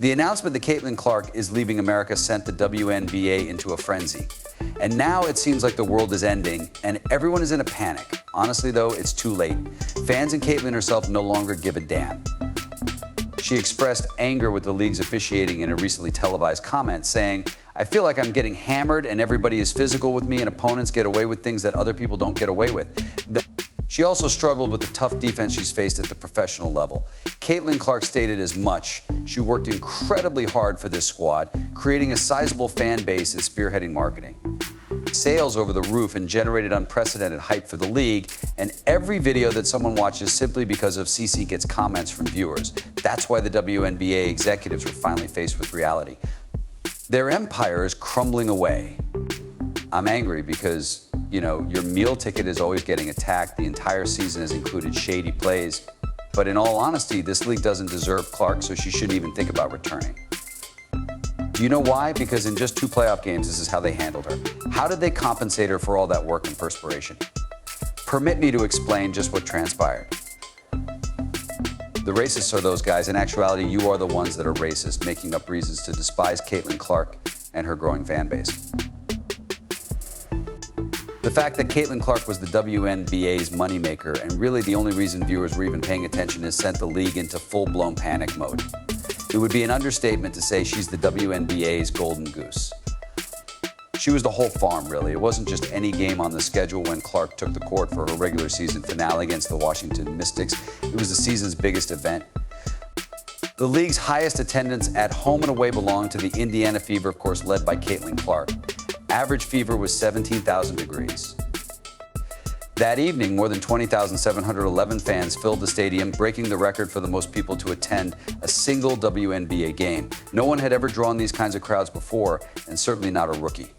The announcement that Caitlin Clark is leaving America sent the WNBA into a frenzy. And now it seems like the world is ending and everyone is in a panic. Honestly, though, it's too late. Fans and Caitlin herself no longer give a damn. She expressed anger with the league's officiating in a recently televised comment, saying, "I feel like I'm getting hammered and everybody is physical with me and opponents get away with things that other people don't get away with." She also struggled with the tough defense she's faced at the professional level. Caitlin Clark stated as much. She worked incredibly hard for this squad, creating a sizable fan base and spearheading marketing. Sales over the roof and generated unprecedented hype for the league, and every video that someone watches simply because of CC gets comments from viewers. That's why the WNBA executives were finally faced with reality. Their empire is crumbling away. I'm angry because, your meal ticket is always getting attacked. The entire season has included shady plays. But in all honesty, this league doesn't deserve Clark, so she shouldn't even think about returning. Do you know why? Because in just 2 playoff games, this is how they handled her. How did they compensate her for all that work and perspiration? Permit me to explain just what transpired. The racists are those guys. In actuality, you are the ones that are racist, making up reasons to despise Caitlin Clark and her growing fan base. The fact that Caitlin Clark was the WNBA's moneymaker and really the only reason viewers were even paying attention has sent the league into full-blown panic mode. It would be an understatement to say she's the WNBA's golden goose. She was the whole farm, really. It wasn't just any game on the schedule when Clark took the court for her regular season finale against the Washington Mystics. It was the season's biggest event. The league's highest attendance at home and away belonged to the Indiana Fever, of course, led by Caitlin Clark. Average fever was 17,000 degrees. That evening, more than 20,711 fans filled the stadium, breaking the record for the most people to attend a single WNBA game. No one had ever drawn these kinds of crowds before, and certainly not a rookie.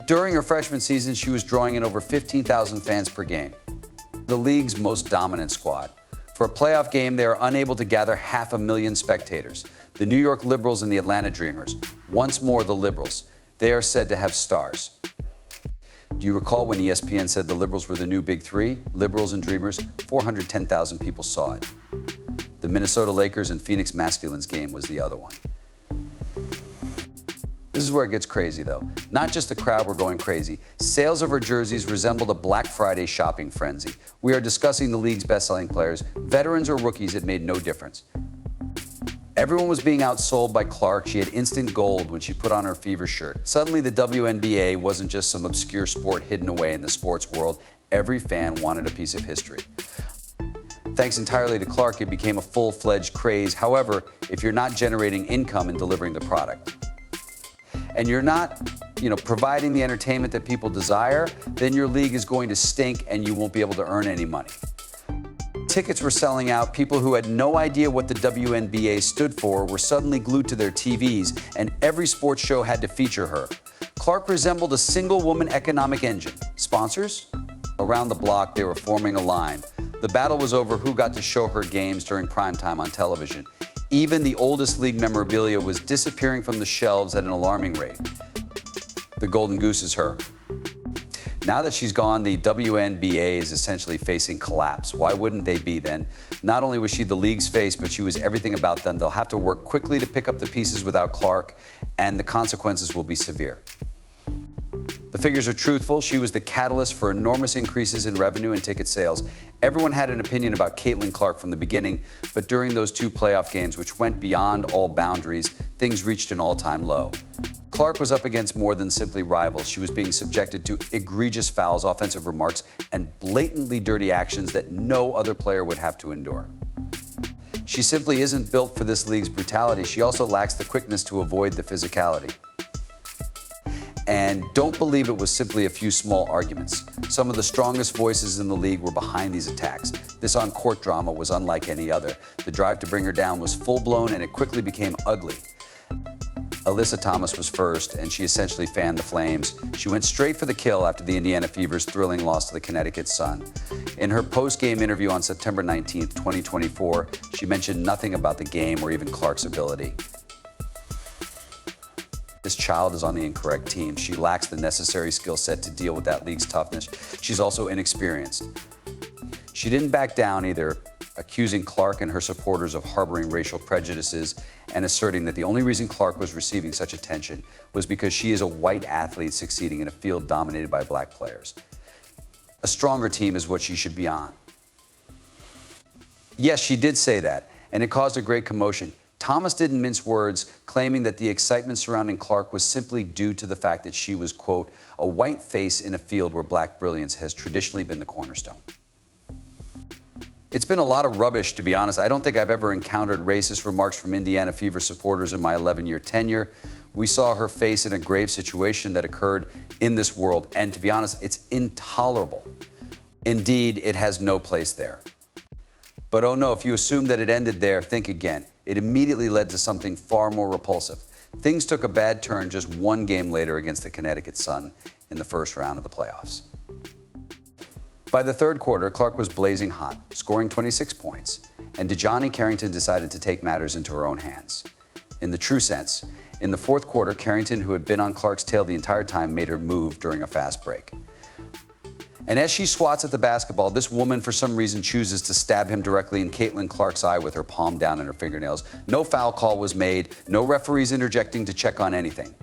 During her freshman season, she was drawing in over 15,000 fans per game. The league's most dominant squad. For a playoff game, they are unable to gather 500,000 spectators. The New York Liberals and the Atlanta Dreamers. Once more, the Liberals. They are said to have stars. Do you recall when ESPN said the Liberals were the new Big Three? Liberals and Dreamers, 410,000 people saw it. The Minnesota Lakers and Phoenix Masculines game was the other one. This is where it gets crazy, though. Not just the crowd were going crazy. Sales of her jerseys resembled a Black Friday shopping frenzy. We are discussing the league's best-selling players. Veterans or rookies, it made no difference. Everyone was being outsold by Clark. She had instant gold when she put on her Fever shirt. Suddenly, the WNBA wasn't just some obscure sport hidden away in the sports world. Every fan wanted a piece of history. Thanks entirely to Clark, it became a full-fledged craze. However, if you're not generating income and delivering the product, and you're not, providing the entertainment that people desire, then your league is going to stink and you won't be able to earn any money. Tickets were selling out. People who had no idea what the WNBA stood for were suddenly glued to their TVs, and every sports show had to feature her. Clark resembled a single-woman economic engine. Sponsors? Around the block, they were forming a line. The battle was over who got to show her games during primetime on television. Even the oldest league memorabilia was disappearing from the shelves at an alarming rate. The golden goose is her. Now that she's gone, the WNBA is essentially facing collapse. Why wouldn't they be then? Not only was she the league's face, but she was everything about them. They'll have to work quickly to pick up the pieces without Clark, and the consequences will be severe. The figures are truthful. She was the catalyst for enormous increases in revenue and ticket sales. Everyone had an opinion about Caitlin Clark from the beginning, but during those 2 playoff games, which went beyond all boundaries, things reached an all-time low. Clark was up against more than simply rivals. She was being subjected to egregious fouls, offensive remarks, and blatantly dirty actions that no other player would have to endure. She simply isn't built for this league's brutality. She also lacks the quickness to avoid the physicality. And don't believe it was simply a few small arguments. Some of the strongest voices in the league were behind these attacks. This on-court drama was unlike any other. The drive to bring her down was full-blown, and it quickly became ugly. Alyssa Thomas was first, and she essentially fanned the flames. She went straight for the kill after the Indiana Fever's thrilling loss to the Connecticut Sun. In her post-game interview on September 19th, 2024, she mentioned nothing about the game or even Clark's ability. This child is on the incorrect team. She lacks the necessary skill set to deal with that league's toughness. She's also inexperienced. She didn't back down either. accusing Clark and her supporters of harboring racial prejudices and asserting that the only reason Clark was receiving such attention was because she is a white athlete succeeding in a field dominated by black players. A stronger team is what she should be on. Yes, she did say that, and it caused a great commotion. Thomas didn't mince words, claiming that the excitement surrounding Clark was simply due to the fact that she was, quote, a white face in a field where black brilliance has traditionally been the cornerstone. It's been a lot of rubbish, to be honest. I don't think I've ever encountered racist remarks from Indiana Fever supporters in my 11-year tenure. We saw her face in a grave situation that occurred in this world, and to be honest, it's intolerable. Indeed, it has no place there. But oh no, if you assume that it ended there, think again. It immediately led to something far more repulsive. Things took a bad turn just one game later against the Connecticut Sun in the first round of the playoffs. By the third quarter, Clark was blazing hot, scoring 26 points, and DeJohnny Carrington decided to take matters into her own hands. In the true sense, in the fourth quarter, Carrington, who had been on Clark's tail the entire time, made her move during a fast break. And as she swats at the basketball, this woman, for some reason, chooses to stab him directly in Caitlin Clark's eye with her palm down in her fingernails. No foul call was made, no referees interjecting to check on anything.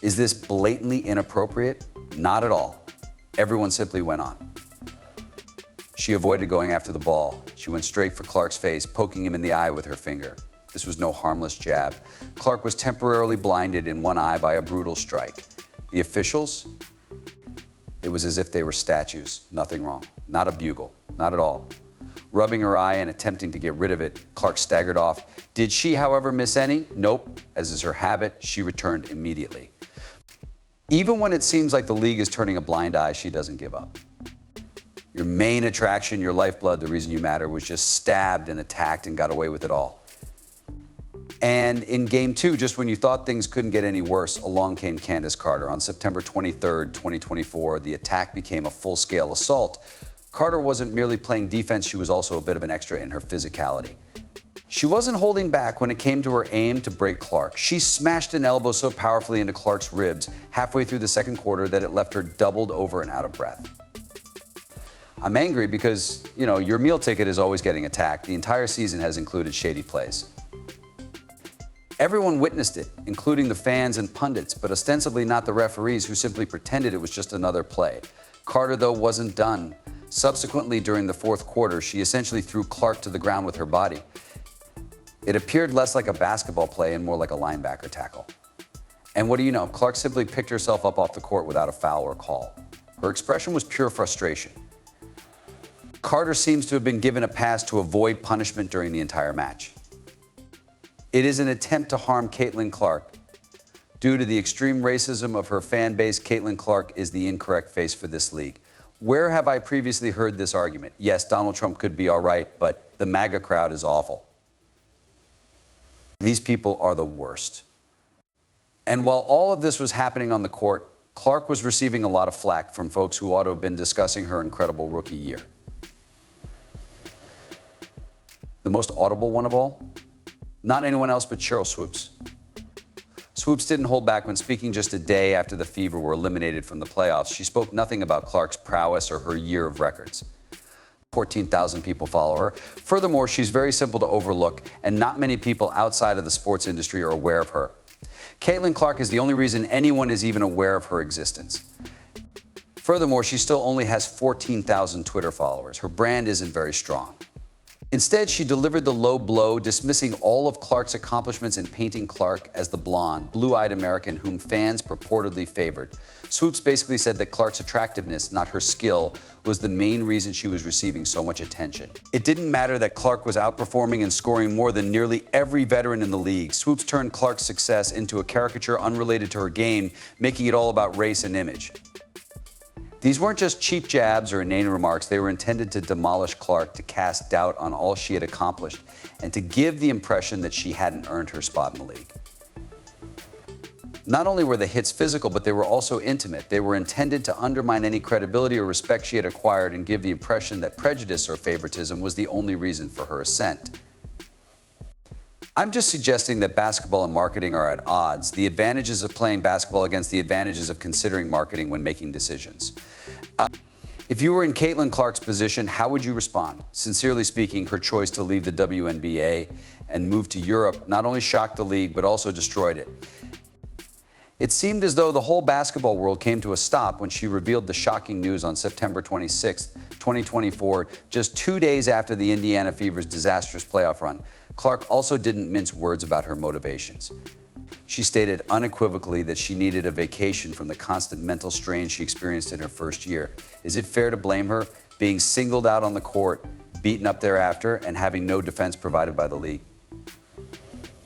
Is this blatantly inappropriate? Not at all. Everyone simply went on. She avoided going after the ball. She went straight for Clark's face, poking him in the eye with her finger. This was no harmless jab. Clark was temporarily blinded in one eye by a brutal strike. The officials? It was as if they were statues. Nothing wrong. Not a bugle. Not at all. Rubbing her eye and attempting to get rid of it, Clark staggered off. Did she, however, miss any? Nope. As is her habit, she returned immediately. Even when it seems like the league is turning a blind eye, she doesn't give up. Your main attraction, your lifeblood, the reason you matter, was just stabbed and attacked and got away with it all. And in game two, just when you thought things couldn't get any worse, along came Candace Carter. On September 23rd, 2024, the attack became a full-scale assault. Carter wasn't merely playing defense, she was also a bit of an extra in her physicality. She wasn't holding back when it came to her aim to break Clark. She smashed an elbow so powerfully into Clark's ribs halfway through the second quarter that it left her doubled over and out of breath. I'm angry because, your meal ticket is always getting attacked. The entire season has included shady plays. Everyone witnessed it, including the fans and pundits, but ostensibly not the referees who simply pretended it was just another play. Carter, though, wasn't done. Subsequently, during the fourth quarter, she essentially threw Clark to the ground with her body. It appeared less like a basketball play and more like a linebacker tackle. And what do you know? Clark simply picked herself up off the court without a foul or call. Her expression was pure frustration. Carter seems to have been given a pass to avoid punishment during the entire match. It is an attempt to harm Caitlin Clark. Due to the extreme racism of her fan base, Caitlin Clark is the incorrect face for this league. Where have I previously heard this argument? Yes, Donald Trump could be all right, but the MAGA crowd is awful. These people are the worst. And while all of this was happening on the court, Clark was receiving a lot of flack from folks who ought to have been discussing her incredible rookie year. The most audible one of all? Not anyone else but Cheryl Swoops. Swoops didn't hold back when speaking just a day after the Fever were eliminated from the playoffs. She spoke nothing about Clark's prowess or her year of records. 14,000 people follow her. Furthermore, she's very simple to overlook, and not many people outside of the sports industry are aware of her. Caitlin Clark is the only reason anyone is even aware of her existence. Furthermore, she still only has 14,000 Twitter followers. Her brand isn't very strong. Instead, she delivered the low blow, dismissing all of Clark's accomplishments and painting Clark as the blonde, blue-eyed American whom fans purportedly favored. Swoops basically said that Clark's attractiveness, not her skill, was the main reason she was receiving so much attention. It didn't matter that Clark was outperforming and scoring more than nearly every veteran in the league. Swoops turned Clark's success into a caricature unrelated to her game, making it all about race and image. These weren't just cheap jabs or inane remarks. They were intended to demolish Clark, to cast doubt on all she had accomplished, and to give the impression that she hadn't earned her spot in the league. Not only were the hits physical, but they were also intimate. They were intended to undermine any credibility or respect she had acquired and give the impression that prejudice or favoritism was the only reason for her ascent. I'm just suggesting that basketball and marketing are at odds, the advantages of playing basketball against the advantages of considering marketing when making decisions. If you were in Caitlin Clark's position, how would you respond? Sincerely speaking, her choice to leave the WNBA and move to Europe not only shocked the league, but also destroyed it. It seemed as though the whole basketball world came to a stop when she revealed the shocking news on September 26, 2024, just 2 days after the Indiana Fever's disastrous playoff run. Clark also didn't mince words about her motivations. She stated unequivocally that she needed a vacation from the constant mental strain she experienced in her first year. Is it fair to blame her, being singled out on the court, beaten up thereafter, and having no defense provided by the league?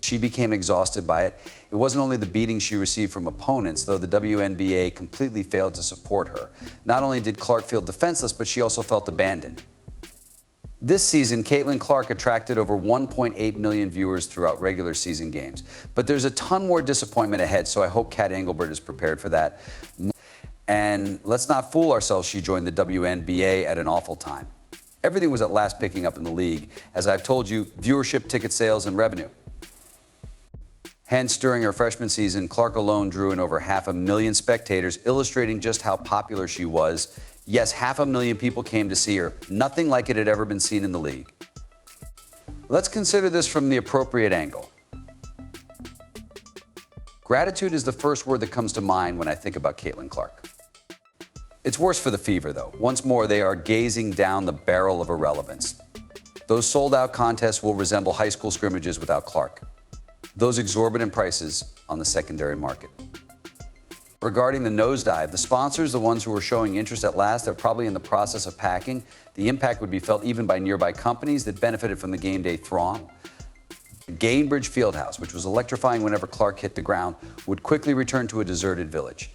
She became exhausted by it. It wasn't only the beating she received from opponents, though the WNBA completely failed to support her. Not only did Clark feel defenseless, but she also felt abandoned. This season, Caitlin Clark attracted over 1.8 million viewers throughout regular season games. But there's a ton more disappointment ahead, so I hope Kat Engelbert is prepared for that. And let's not fool ourselves, she joined the WNBA at an awful time. Everything was at last picking up in the league. As I've told you, viewership, ticket sales, and revenue. Hence, during her freshman season, Clark alone drew in over 500,000 spectators, illustrating just how popular she was. Yes, 500,000 people came to see her. Nothing like it had ever been seen in the league. Let's consider this from the appropriate angle. Gratitude is the first word that comes to mind when I think about Caitlin Clark. It's worse for the Fever, though. Once more, they are gazing down the barrel of irrelevance. Those sold-out contests will resemble high school scrimmages without Clark. Those exorbitant prices on the secondary market. Regarding the nosedive, the sponsors, the ones who are showing interest at last, are probably in the process of packing. The impact would be felt even by nearby companies that benefited from the game day throng. Gainbridge Fieldhouse, which was electrifying whenever Clark hit the ground, would quickly return to a deserted village.